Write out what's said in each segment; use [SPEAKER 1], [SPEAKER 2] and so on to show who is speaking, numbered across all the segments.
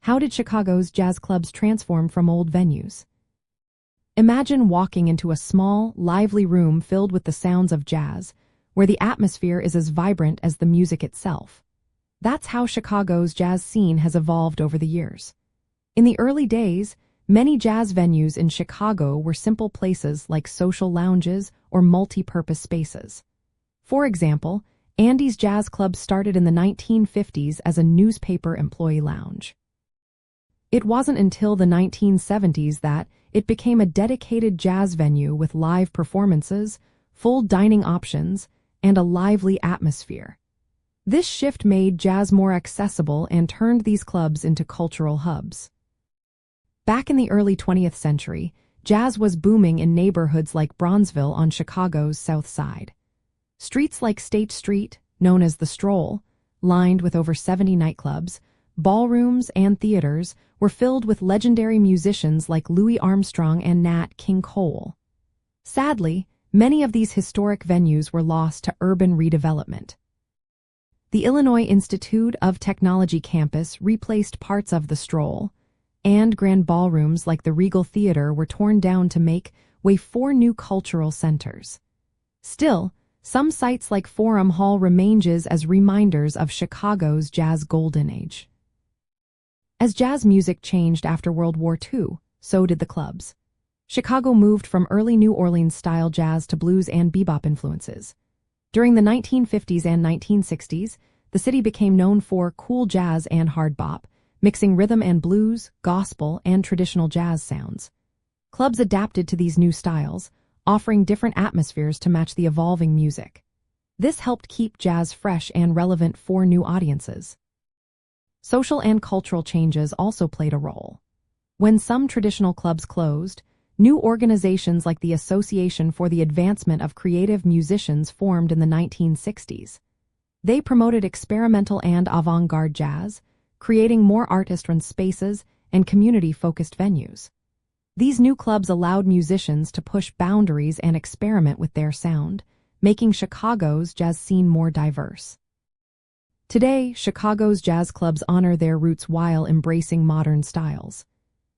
[SPEAKER 1] How did Chicago's jazz clubs transform from old venues? Imagine walking into a small, lively room filled with the sounds of jazz, where the atmosphere is as vibrant as the music itself. That's how Chicago's jazz scene has evolved over the years. In the early days, many jazz venues in Chicago were simple places like social lounges or multi-purpose spaces. For example, Andy's Jazz Club started in the 1950s as a newspaper employee lounge. It wasn't until the 1970s that it became a dedicated jazz venue with live performances, full dining options, and a lively atmosphere. This shift made jazz more accessible and turned these clubs into cultural hubs. Back in the early 20th century, jazz was booming in neighborhoods like Bronzeville on Chicago's South Side. Streets like State Street, known as the Stroll, lined with over 70 nightclubs, ballrooms, and theaters, were filled with legendary musicians like Louis Armstrong and Nat King Cole. Sadly, many of these historic venues were lost to urban redevelopment. The Illinois Institute of Technology campus replaced parts of the Stroll, and grand ballrooms like the Regal Theater were torn down to make way for new cultural centers. Still, some sites like Forum Hall remain as reminders of Chicago's jazz golden age. As jazz music changed after World War II, so did the clubs. Chicago moved from early New Orleans-style jazz to blues and bebop influences. During the 1950s and 1960s, the city became known for cool jazz and hard bop, mixing rhythm and blues, gospel, and traditional jazz sounds. Clubs adapted to these new styles, offering different atmospheres to match the evolving music. This helped keep jazz fresh and relevant for new audiences. Social and cultural changes also played a role. When some traditional clubs closed, new organizations like the Association for the Advancement of Creative Musicians formed in the 1960s. They promoted experimental and avant-garde jazz, creating more artist-run spaces and community-focused venues. These new clubs allowed musicians to push boundaries and experiment with their sound, making Chicago's jazz scene more diverse. Today, Chicago's jazz clubs honor their roots while embracing modern styles.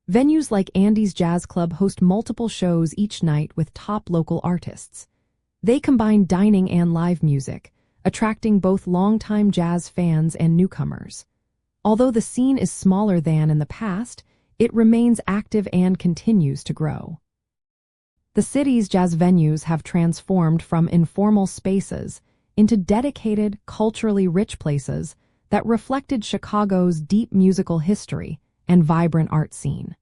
[SPEAKER 1] Venues like Andy's Jazz Club host multiple shows each night with top local artists. They combine dining and live music, attracting both longtime jazz fans and newcomers. Although the scene is smaller than in the past, it remains active and continues to grow. The city's jazz venues have transformed from informal spaces into dedicated, culturally rich places that reflected Chicago's deep musical history and vibrant art scene.